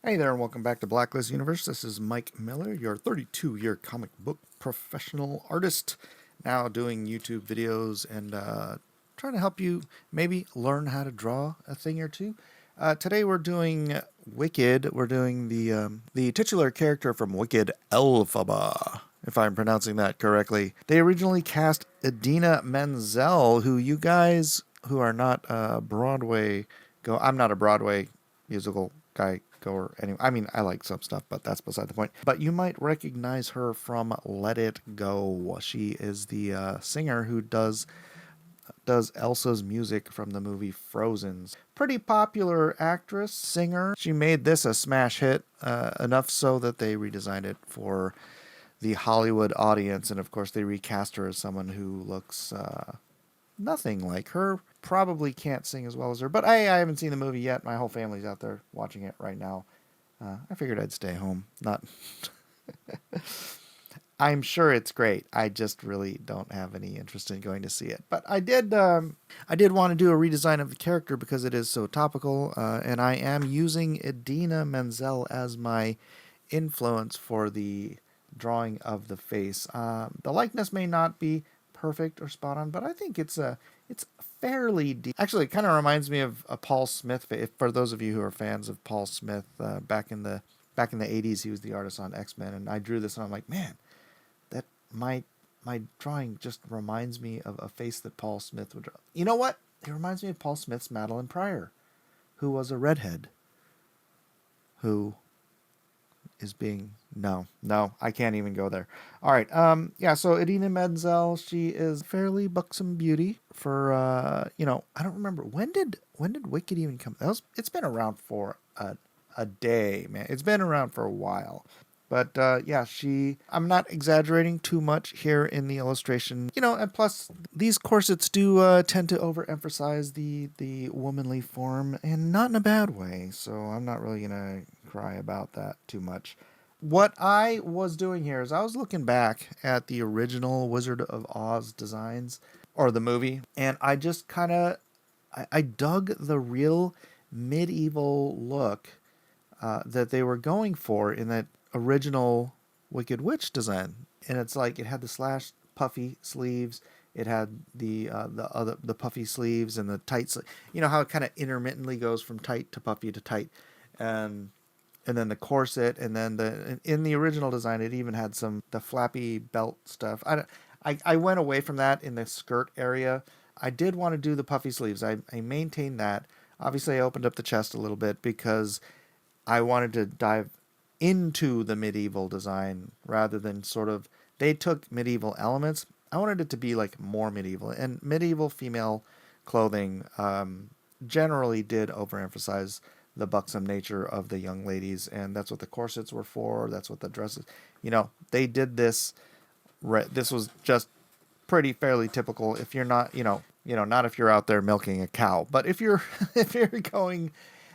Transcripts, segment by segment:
Hey there, and welcome back to Blacklist Universe. This is Mike Miller, your 32-year comic book professional artist, now doing YouTube videos and trying to help you maybe learn how to draw a thing or two. Today we're doing Wicked. We're doing the titular character from Wicked, Elphaba, if I'm pronouncing that correctly. They originally cast Idina Menzel, who you guys who are not Broadway go. I'm not a Broadway musical guy goer anyway. I mean, I like some stuff, but that's beside the point. But you might recognize her from Let It Go. She is the singer who does Elsa's music from the movie Frozen's. Pretty popular actress, singer. She made this a smash hit, enough so that they redesigned it for the Hollywood audience, and of course they recast her as someone who looks nothing like her. Probably can't sing as well as her, but I haven't seen the movie yet. My whole family's out there watching it right now. I figured I'd stay home. Not. I'm sure it's great. I just really don't have any interest in going to see it. But I did. I did want to do a redesign of the character because it is so topical, and I am using Idina Menzel as my influence for the drawing of the face. The likeness may not be perfect or spot on, but I think it's fairly deep. Actually, it kind of reminds me of a Paul Smith. If, for those of you who are fans of Paul Smith, back in the 80s, he was the artist on X-Men, and I drew this, and I'm like, man, that my drawing just reminds me of a face that Paul Smith would draw. You know what? It reminds me of Paul Smith's Madeline Pryor, who was a redhead, who is being no, I can't even go there. All right, yeah. So Idina Menzel, she is fairly buxom beauty for I don't remember when did Wicked even come. It's been around for a day, man. It's been around for a while. But yeah, I'm not exaggerating too much here in the illustration. And plus, these corsets do tend to overemphasize the womanly form, and not in a bad way. So I'm not really going to cry about that too much. What I was doing here is I was looking back at the original Wizard of Oz designs, or the movie, and I just kind of I dug the real medieval look that they were going for in that original Wicked Witch design. And it's like it had the slash puffy sleeves, it had the puffy sleeves and the tight sleeves. You know how it kind of intermittently goes from tight to puffy to tight, and then the corset, and then in the original design it even had the flappy belt stuff. I went away from that in the skirt area. I did want to do the puffy sleeves. I maintained that. Obviously, I opened up the chest a little bit because I wanted to dive into the medieval design rather than sort of, they took medieval elements. I wanted it to be like more medieval, and medieval female clothing generally did overemphasize the buxom nature of the young ladies, and that's what the corsets were for. That's what the dresses, they did this. This was just fairly typical. If you're not, not if you're out there milking a cow, but if you're going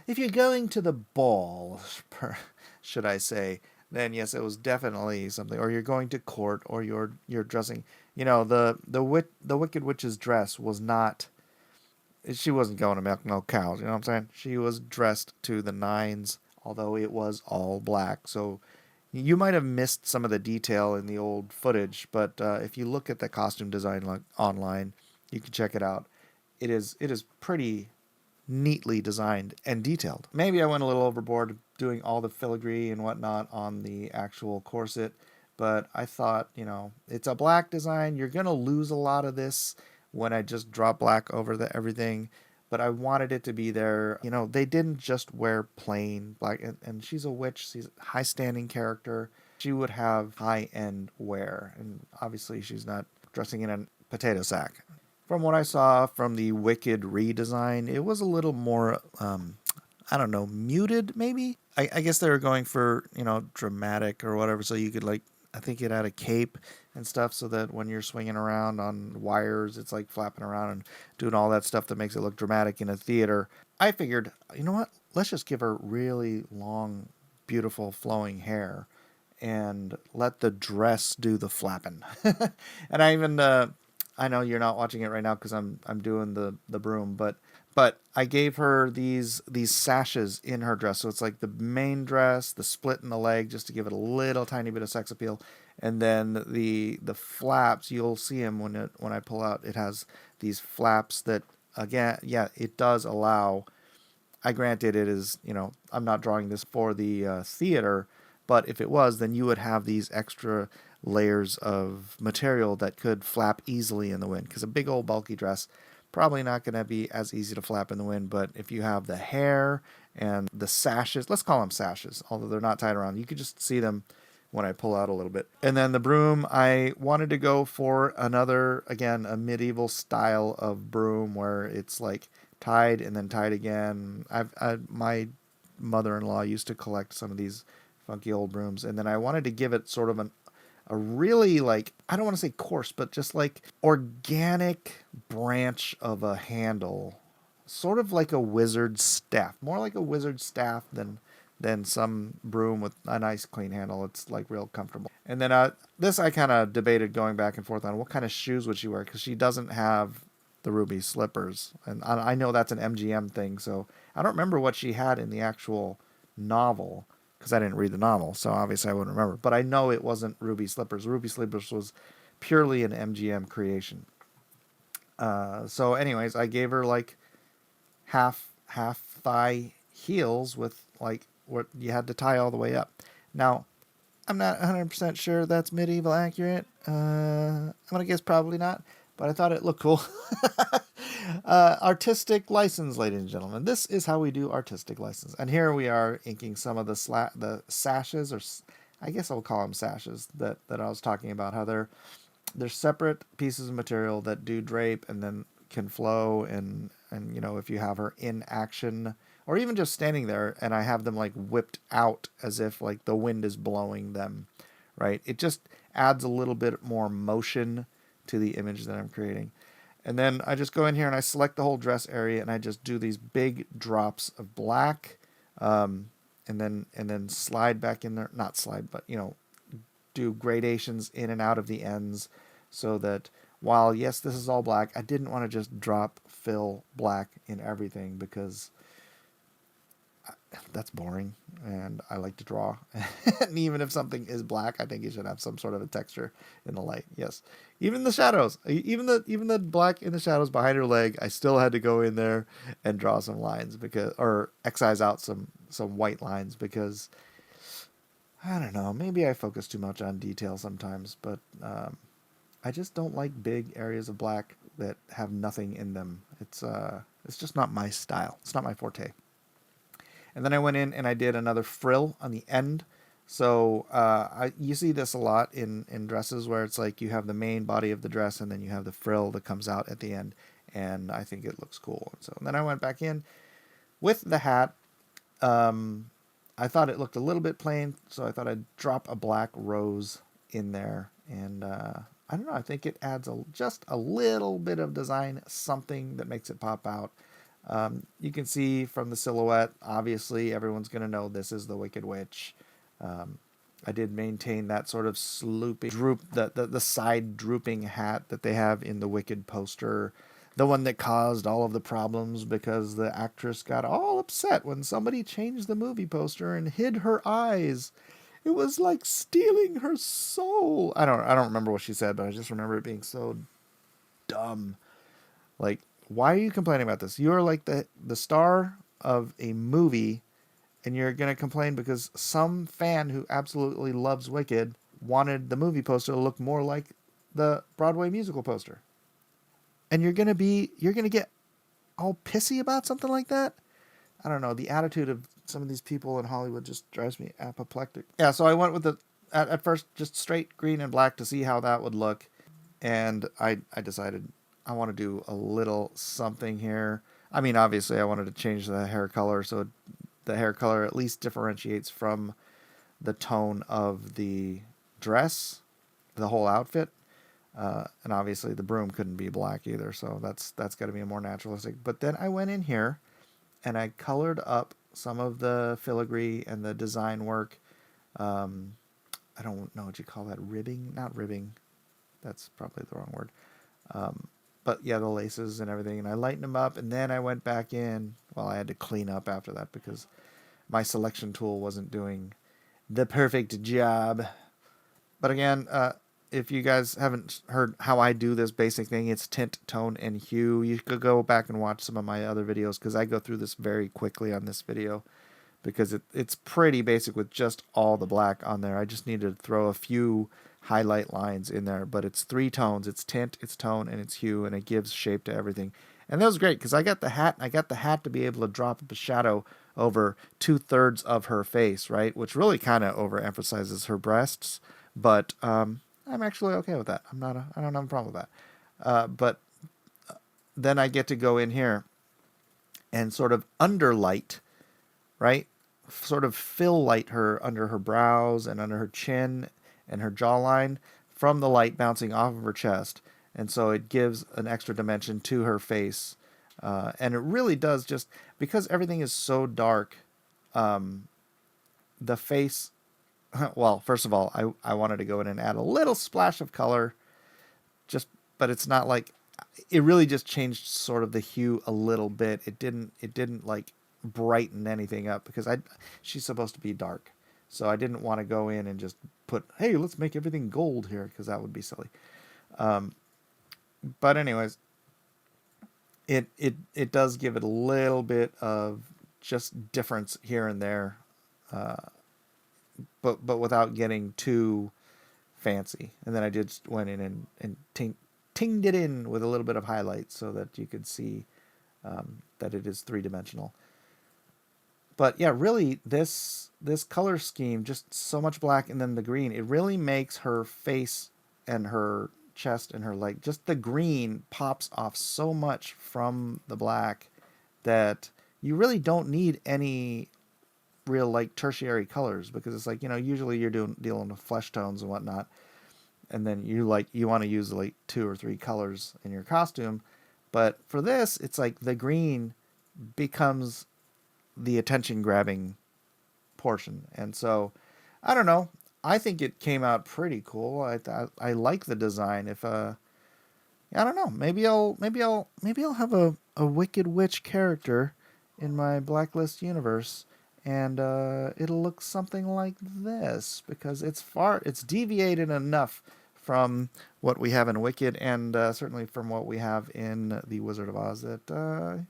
to the ball, should I say, then yes, it was definitely something. Or you're going to court, or you're dressing. The Wicked Witch's dress was not. She wasn't going to milk no cows. You know what I'm saying? She was dressed to the nines, although it was all black. So you might have missed some of the detail in the old footage, but if you look at the costume design online, you can check it out. It is pretty neatly designed and detailed. Maybe I went a little overboard doing all the filigree and whatnot on the actual corset, but I thought, it's a black design. You're going to lose a lot of this when I just drop black over everything, but I wanted it to be there. They didn't just wear plain black, and she's a witch. She's a high-standing character. She would have high-end wear, and obviously she's not dressing in a potato sack. From what I saw from the Wicked redesign, it was a little more, I don't know, muted maybe? I guess they were going for, dramatic or whatever, so you could I think it had a cape and stuff so that when you're swinging around on wires, it's like flapping around and doing all that stuff that makes it look dramatic in a theater. I figured, you know what? Let's just give her really long, beautiful, flowing hair and let the dress do the flapping. And I even, I know you're not watching it right now because I'm doing the broom, but But I gave her these sashes in her dress, so it's like the main dress, the split in the leg, just to give it a little tiny bit of sex appeal, and then the flaps. You'll see them when I pull out. It has these flaps that, again, yeah, it does allow. I granted it is, I'm not drawing this for the theater, but if it was, then you would have these extra layers of material that could flap easily in the wind. Because a big old bulky dress, probably not going to be as easy to flap in the wind. But if you have the hair and the sashes, let's call them sashes, although they're not tied around, you could just see them when I pull out a little bit. And then the broom, I wanted to go for another, again, a medieval style of broom where it's like tied and then tied again. My mother-in-law used to collect some of these funky old brooms, and then I wanted to give it sort of a really, like, I don't want to say coarse, but just like organic branch of a handle, sort of like a wizard's staff, more like a wizard's staff than some broom with a nice clean handle. It's like real comfortable. And then this I kind of debated going back and forth on what kind of shoes would she wear, because she doesn't have the ruby slippers, and I know that's an MGM thing, so I don't remember what she had in the actual novel because I didn't read the novel, so obviously I wouldn't remember. But I know it wasn't ruby slippers. Ruby slippers was purely an MGM creation. So anyways, I gave her like half thigh heels with like what you had to tie all the way up. Now, I'm not 100% sure that's medieval accurate. I'm going to guess probably not, but I thought it looked cool. Artistic license, ladies and gentlemen. This is how we do artistic license. And here we are inking some of the sashes, or I guess I'll call them sashes, that I was talking about, how they're separate pieces of material that do drape and then can flow, and if you have her in action or even just standing there and I have them like whipped out as if like the wind is blowing them, right? It just adds a little bit more motion to the image that I'm creating. And then I just go in here and I select the whole dress area and I just do these big drops of black, and then slide back in there, not slide, but do gradations in and out of the ends, so that while yes, this is all black, I didn't want to just fill black in everything, because that's boring and I like to draw. And even if something is black, I think it should have some sort of a texture in the light. Yes. Even the shadows, even the black in the shadows behind her leg, I still had to go in there and draw some lines, or excise out some white lines, because I don't know, maybe I focus too much on detail sometimes, but I just don't like big areas of black that have nothing in them. It's just not my style. It's not my forte. And then I went in and I did another frill on the end. So you see this a lot in dresses, where it's like you have the main body of the dress and then you have the frill that comes out at the end. And I think it looks cool. And then I went back in with the hat. I thought it looked a little bit plain, so I thought I'd drop a black rose in there. And I don't know, I think it adds just a little bit of design, something that makes it pop out. You can see from the silhouette, obviously everyone's going to know this is the Wicked Witch. I did maintain that sort of slooping droop, the side drooping hat that they have in the Wicked poster, the one that caused all of the problems because the actress got all upset when somebody changed the movie poster and hid her eyes. It was like stealing her soul. I don't remember what she said, but I just remember it being so dumb. Like, why are you complaining about this? You're like the star of a movie, and you're going to complain because some fan who absolutely loves Wicked wanted the movie poster to look more like the Broadway musical poster. And you're going to get all pissy about something like that? I don't know. The attitude of some of these people in Hollywood just drives me apoplectic. Yeah, so I went with at first just straight green and black to see how that would look. And I decided I want to do a little something here. I mean, obviously I wanted to change the hair color, so the hair color at least differentiates from the tone of the dress, the whole outfit. And obviously the broom couldn't be black either, so that's got to be more naturalistic. But then I went in here and I colored up some of the filigree and the design work. I don't know what you call that, ribbing? Not ribbing. That's probably the wrong word. but yeah, the laces and everything, and I lightened them up, and then I went back in. Well, I had to clean up after that because my selection tool wasn't doing the perfect job. But again, if you guys haven't heard how I do this basic thing, it's tint, tone, and hue. You could go back and watch some of my other videos because I go through this very quickly on this video because it's pretty basic with just all the black on there. I just need to throw a few highlight lines in there, but it's 3 tones. It's tint, it's tone, and it's hue, and it gives shape to everything. And that was great because I got the hat. I got the hat to be able to drop a shadow over 2/3 of her face, right? Which really kind of overemphasizes her breasts, but I'm actually okay with that. I don't have a problem with that. But then I get to go in here and sort of underlight, right? Sort of fill light her under her brows and under her chin and her jawline from the light bouncing off of her chest. And so it gives an extra dimension to her face. And it really does just, because everything is so dark, the face, well, first of all, I wanted to go in and add a little splash of color, just, but it's not like, it really just changed sort of the hue a little bit. It didn't like brighten anything up because she's supposed to be dark. So I didn't want to go in and just put, hey, let's make everything gold here, because that would be silly. But anyways, it does give it a little bit of just difference here and there, but without getting too fancy. And then I just went in and tinged it in with a little bit of highlight so that you could see that it is 3-dimensional. But yeah, really, this color scheme, just so much black and then the green, it really makes her face and her chest and her leg, just the green pops off so much from the black that you really don't need any real like tertiary colors, because it's like, usually you're dealing with flesh tones and whatnot, and then you want to use like 2 or 3 colors in your costume. But for this, it's like the green becomes the attention grabbing portion. And so I don't know, I think it came out pretty cool. I like the design. If I don't know, maybe I'll have a Wicked Witch character in my Blacklist universe, and it'll look something like this, because it's deviated enough from what we have in Wicked, and certainly from what we have in the Wizard of Oz, that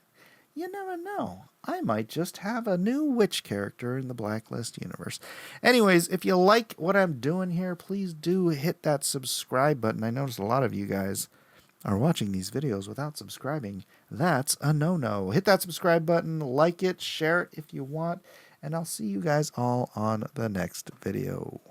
you never know, I might just have a new witch character in the Blacklist universe. Anyways, if you like what I'm doing here, please do hit that subscribe button. I noticed a lot of you guys are watching these videos without subscribing. That's a no-no. Hit that subscribe button, like it, share it if you want, and I'll see you guys all on the next video.